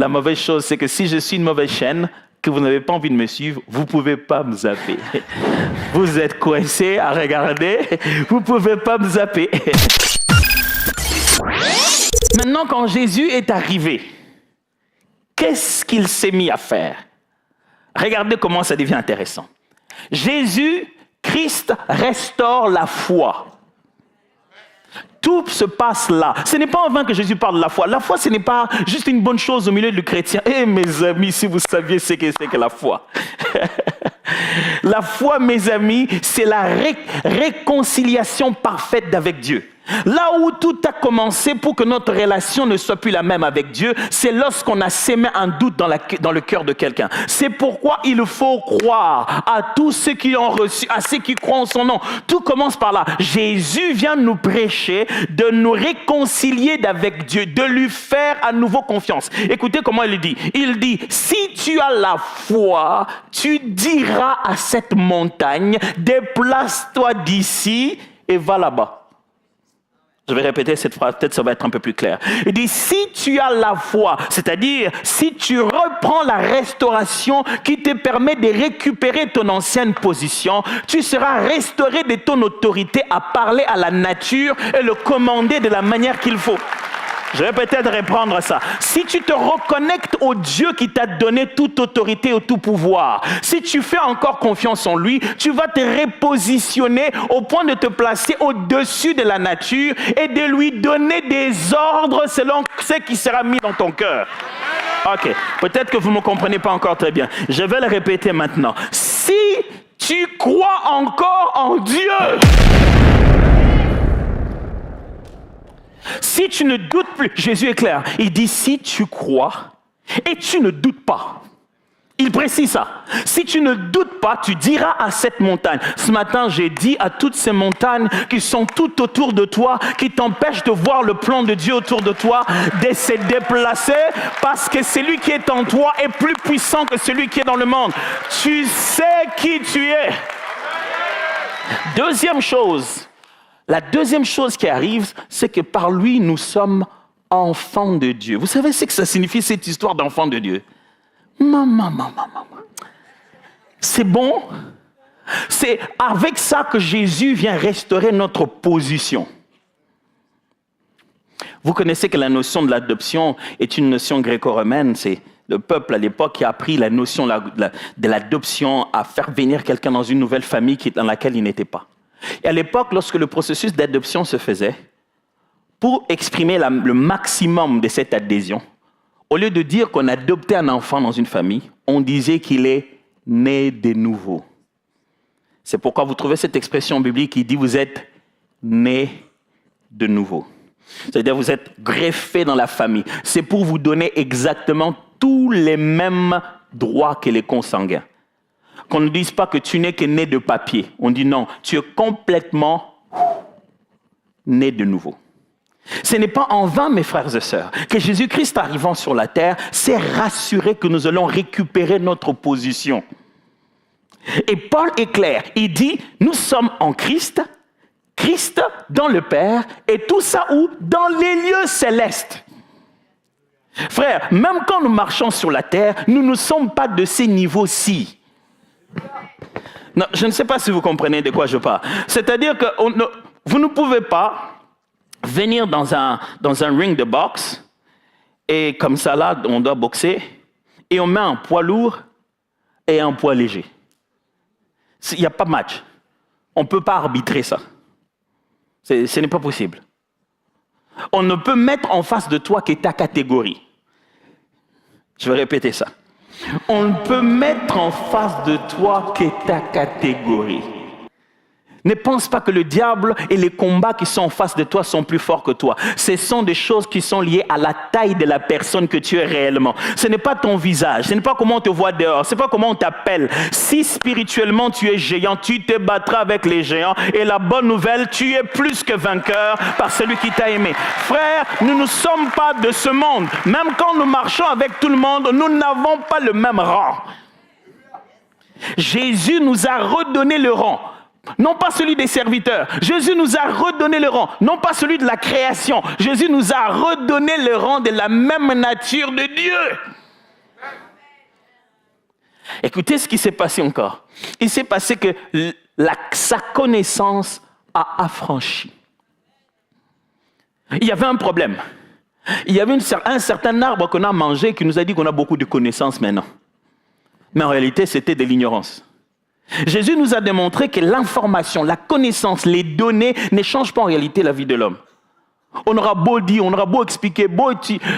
La mauvaise chose, c'est que si je suis une mauvaise chaîne, que vous n'avez pas envie de me suivre, vous ne pouvez pas me zapper. Vous êtes coincé à regarder, vous ne pouvez pas me zapper. Maintenant, quand Jésus est arrivé, qu'est-ce qu'il s'est mis à faire? Regardez comment ça devient intéressant. Jésus, Christ, restaure la foi. Tout se passe là. Ce n'est pas en vain que Jésus parle de la foi. La foi, ce n'est pas juste une bonne chose au milieu du chrétien. Eh mes amis, si vous saviez ce que c'est que la foi. La foi, mes amis, c'est la réconciliation parfaite avec Dieu. Là où tout a commencé pour que notre relation ne soit plus la même avec Dieu, c'est lorsqu'on a sémé un doute dans le cœur de quelqu'un. C'est pourquoi il faut croire à tous ceux qui ont reçu, à ceux qui croient en son nom. Tout commence par là. Jésus vient nous prêcher de nous réconcilier avec Dieu, de lui faire à nouveau confiance. Écoutez comment il dit. Il dit, si tu as la foi, tu diras à cette montagne, déplace-toi d'ici et va là-bas. Je vais répéter cette phrase, peut-être ça va être un peu plus clair. Il dit, si tu as la foi, c'est-à-dire si tu reprends la restauration qui te permet de récupérer ton ancienne position, tu seras restauré de ton autorité à parler à la nature et le commander de la manière qu'il faut. Je vais peut-être reprendre ça. Si tu te reconnectes au Dieu qui t'a donné toute autorité et tout pouvoir, si tu fais encore confiance en lui, tu vas te repositionner au point de te placer au-dessus de la nature et de lui donner des ordres selon ce qui sera mis dans ton cœur. Ok, peut-être que vous ne me comprenez pas encore très bien. Je vais le répéter maintenant. Si tu crois encore en Dieu, si tu ne doutes plus, Jésus est clair, il dit si tu crois et tu ne doutes pas. Il précise ça. Si tu ne doutes pas, tu diras à cette montagne. Ce matin, j'ai dit à toutes ces montagnes qui sont tout autour de toi, qui t'empêchent de voir le plan de Dieu autour de toi, de se déplacer parce que celui qui est en toi est plus puissant que celui qui est dans le monde. Tu sais qui tu es. Deuxième chose. La deuxième chose qui arrive, c'est que par lui, nous sommes enfants de Dieu. Vous savez ce que ça signifie, cette histoire d'enfant de Dieu? Maman. C'est bon? C'est avec ça que Jésus vient restaurer notre position. Vous connaissez que la notion de l'adoption est une notion gréco-romaine. C'est le peuple à l'époque qui a pris la notion de l'adoption à faire venir quelqu'un dans une nouvelle famille dans laquelle il n'était pas. Et à l'époque, lorsque le processus d'adoption se faisait, pour exprimer le maximum de cette adhésion, au lieu de dire qu'on adoptait un enfant dans une famille, on disait qu'il est né de nouveau. C'est pourquoi vous trouvez cette expression biblique qui dit « vous êtes né de nouveau ». C'est-à-dire vous êtes greffé dans la famille. C'est pour vous donner exactement tous les mêmes droits que les consanguins. Qu'on ne dise pas que tu n'es que né de papier. On dit non, tu es complètement né de nouveau. Ce n'est pas en vain, mes frères et sœurs, que Jésus-Christ arrivant sur la terre s'est rassuré que nous allons récupérer notre position. Et Paul est clair, il dit, nous sommes en Christ, Christ dans le Père, et tout ça où? Dans les lieux célestes. Frères, même quand nous marchons sur la terre, nous ne sommes pas de ces niveaux-ci. Non, je ne sais pas si vous comprenez de quoi je parle. C'est-à-dire que vous ne pouvez pas venir dans un ring de boxe et comme ça là, on doit boxer et on met un poids lourd et un poids léger. Il n'y a pas de match. On ne peut pas arbitrer ça. Ce n'est pas possible. On ne peut mettre en face de toi que ta catégorie. Je vais répéter ça. On ne peut mettre en face de toi que ta catégorie. Ne pense pas que le diable et les combats qui sont en face de toi sont plus forts que toi. Ce sont des choses qui sont liées à la taille de la personne que tu es réellement. Ce n'est pas ton visage, ce n'est pas comment on te voit dehors, ce n'est pas comment on t'appelle. Si spirituellement tu es géant, tu te battras avec les géants. Et la bonne nouvelle, tu es plus que vainqueur par celui qui t'a aimé. Frère, nous ne sommes pas de ce monde. Même quand nous marchons avec tout le monde, nous n'avons pas le même rang. Jésus nous a redonné le rang. non pas celui des serviteurs. Jésus nous a redonné le rang, non pas celui de la création. Jésus nous a redonné le rang de la même nature de Dieu. Écoutez ce qui s'est passé encore. Il s'est passé que sa connaissance a affranchi. Il y avait un problème. Il y avait un certain arbre qu'on a mangé qui nous a dit qu'on a beaucoup de connaissances maintenant. Mais en réalité, c'était de l'ignorance. Jésus nous a démontré que l'information, la connaissance, les données ne changent pas en réalité la vie de l'homme. On aura beau dire, on aura beau expliquer,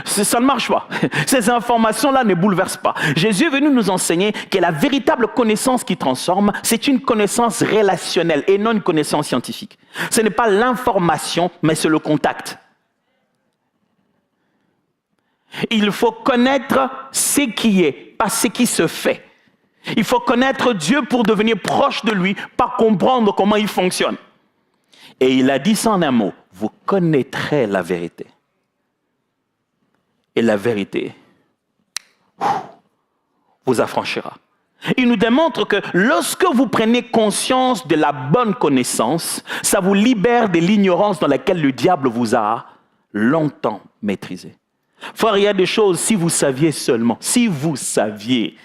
ça ne marche pas. Ces informations-là ne bouleversent pas. Jésus est venu nous enseigner que la véritable connaissance qui transforme, c'est une connaissance relationnelle et non une connaissance scientifique. Ce n'est pas l'information, mais c'est le contact. Il faut connaître ce qui est, pas ce qui se fait. Il faut connaître Dieu pour devenir proche de lui, pas comprendre comment il fonctionne. Et il a dit ça en un mot, vous connaîtrez la vérité. Et la vérité vous affranchira. Il nous démontre que lorsque vous prenez conscience de la bonne connaissance, ça vous libère de l'ignorance dans laquelle le diable vous a longtemps maîtrisé. Frère, il y a des choses, si vous saviez seulement, si vous saviez.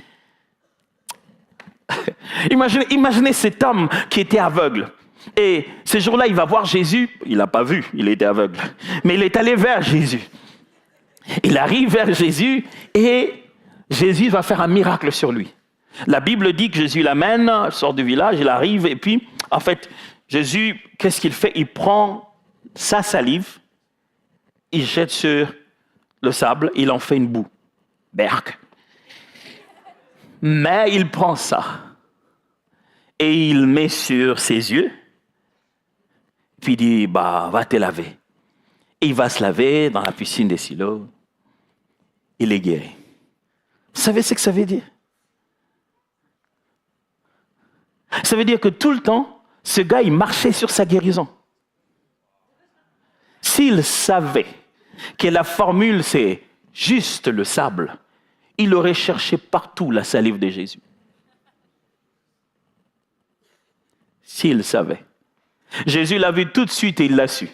Imaginez cet homme qui était aveugle. Et ce jour-là, il va voir Jésus. Il n'a pas vu, il était aveugle. Mais il est allé vers Jésus. Il arrive vers Jésus et Jésus va faire un miracle sur lui. La Bible dit que Jésus l'amène, il sort du village, il arrive et puis, en fait, Jésus, qu'est-ce qu'il fait? Il prend sa salive, il jette sur le sable, il en fait une boue. Berk. Mais il prend ça et il met sur ses yeux, puis il dit, va te laver. Et il va se laver dans la piscine des Siloam. Il est guéri. Vous savez ce que ça veut dire? Ça veut dire que tout le temps, ce gars, il marchait sur sa guérison. S'il savait que la formule, c'est juste le sable, il aurait cherché partout la salive de Jésus. S'il savait. Jésus l'a vu tout de suite et il l'a su.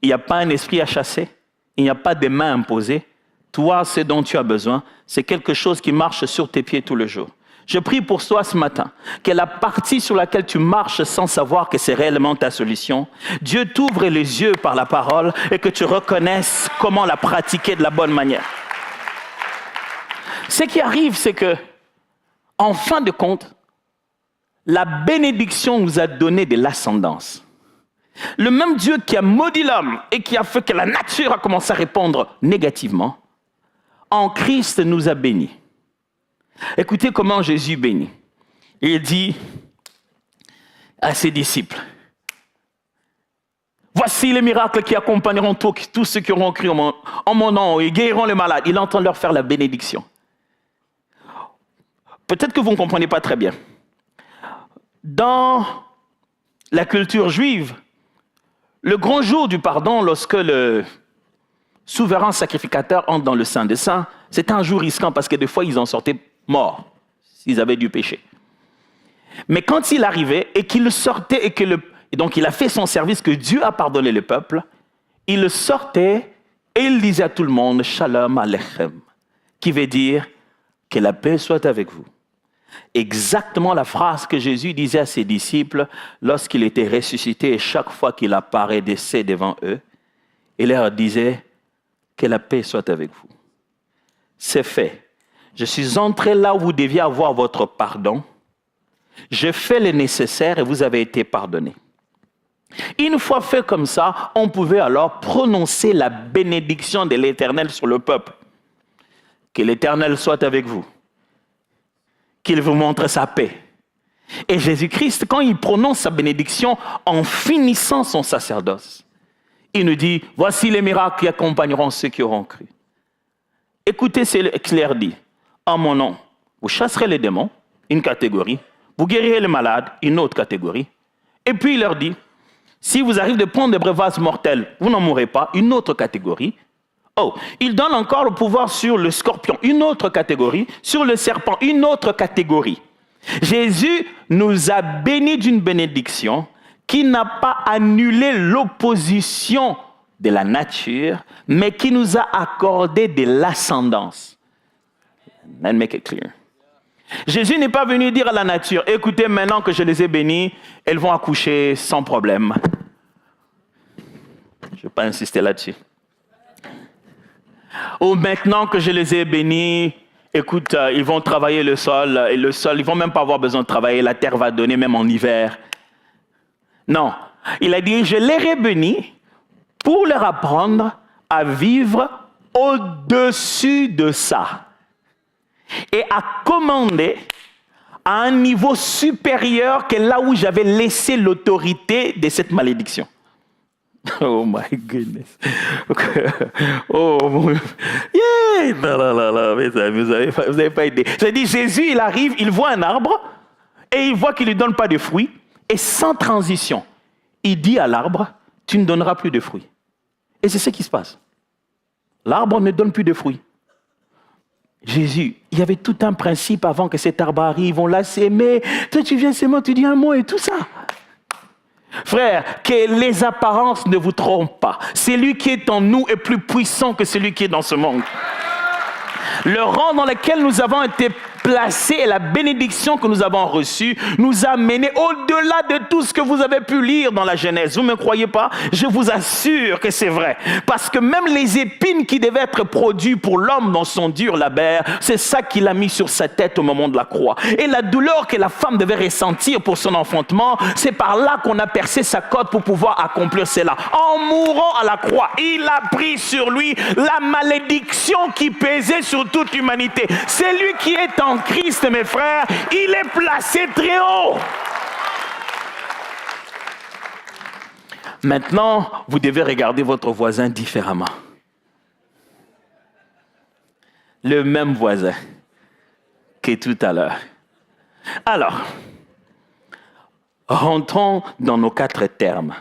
Il n'y a pas un esprit à chasser, il n'y a pas de main imposée. Toi, ce dont tu as besoin, c'est quelque chose qui marche sur tes pieds tout le jour. Je prie pour toi ce matin, que la partie sur laquelle tu marches sans savoir que c'est réellement ta solution, Dieu t'ouvre les yeux par la parole et que tu reconnaisses comment la pratiquer de la bonne manière. Ce qui arrive, c'est que, en fin de compte, la bénédiction nous a donné de l'ascendance. Le même Dieu qui a maudit l'homme et qui a fait que la nature a commencé à répondre négativement, en Christ nous a bénis. Écoutez comment Jésus bénit. Il dit à ses disciples, voici les miracles qui accompagneront tous ceux qui auront cru en mon nom et guériront les malades. Il entend leur faire la bénédiction. Peut-être que vous ne comprenez pas très bien. Dans la culture juive, le grand jour du pardon, lorsque le souverain sacrificateur entre dans le Saint des Saints, c'était un jour risquant parce que des fois, ils en sortaient morts s'ils avaient du péché. Mais quand il arrivait et qu'il sortait et donc il a fait son service, que Dieu a pardonné le peuple, il sortait et il disait à tout le monde, Shalom Aleichem, qui veut dire que la paix soit avec vous. Exactement la phrase que Jésus disait à ses disciples lorsqu'il était ressuscité et chaque fois qu'il apparaissait devant eux, il leur disait que la paix soit avec vous. C'est fait. Je suis entré là où vous deviez avoir votre pardon. Je fais le nécessaire et vous avez été pardonnés. Une fois fait comme ça, on pouvait alors prononcer la bénédiction de l'Éternel sur le peuple. Que l'Éternel soit avec vous. Qu'il vous montre sa paix. Et Jésus-Christ, quand il prononce sa bénédiction en finissant son sacerdoce, il nous dit, voici les miracles qui accompagneront ceux qui auront cru. Écoutez ce qu'il leur dit. En mon nom, vous chasserez les démons, une catégorie. Vous guérirez les malades, une autre catégorie. Et puis il leur dit, si vous arrivez de prendre des breuvages mortels, vous n'en mourrez pas, une autre catégorie. Oh, il donne encore le pouvoir sur le scorpion, une autre catégorie. Sur le serpent, une autre catégorie. Jésus nous a bénis d'une bénédiction qui n'a pas annulé l'opposition de la nature, mais qui nous a accordé de l'ascendance. Let's make it clear. Jésus n'est pas venu dire à la nature, écoutez, maintenant que je les ai bénis, elles vont accoucher sans problème. Je ne vais pas insister là-dessus. Ou maintenant que je les ai bénis, écoute, ils vont travailler le sol, et le sol, ils ne vont même pas avoir besoin de travailler, la terre va donner même en hiver. Non, il a dit, je les ai bénis pour leur apprendre à vivre au-dessus de ça. Et à commander à un niveau supérieur que là où j'avais laissé l'autorité de cette malédiction. Oh my goodness. Oh mon... Yeah! Non, vous n'avez pas idée. J'ai dit, Jésus, il arrive, il voit un arbre et il voit qu'il ne lui donne pas de fruits. Et sans transition, il dit à l'arbre, tu ne donneras plus de fruits. Et c'est ce qui se passe. L'arbre ne donne plus de fruits. Jésus, il y avait tout un principe avant que cet arbre arrive. On l'a sémé. Toi, tu viens s'aimer, tu dis un mot et tout ça. Frère, que les apparences ne vous trompent pas. Celui qui est en nous est plus puissant que celui qui est dans ce monde. Le rang dans lequel nous avons été placés et la bénédiction que nous avons reçue nous a menés au-delà de tout ce que vous avez pu lire dans la Genèse. Vous ne me croyez pas? Je vous assure que c'est vrai. Parce que même les épines qui devaient être produites pour l'homme dans son dur labeur, c'est ça qu'il a mis sur sa tête au moment de la croix. Et la douleur que la femme devait ressentir pour son enfantement, c'est par là qu'on a percé sa côte pour pouvoir accomplir cela. En mourant à la croix, il a pris sur lui la malédiction qui pesait sur toute l'humanité. C'est lui qui est en Christ, mes frères, il est placé très haut. Maintenant, vous devez regarder votre voisin différemment. Le même voisin que tout à l'heure. Alors, rentrons dans nos 4 termes.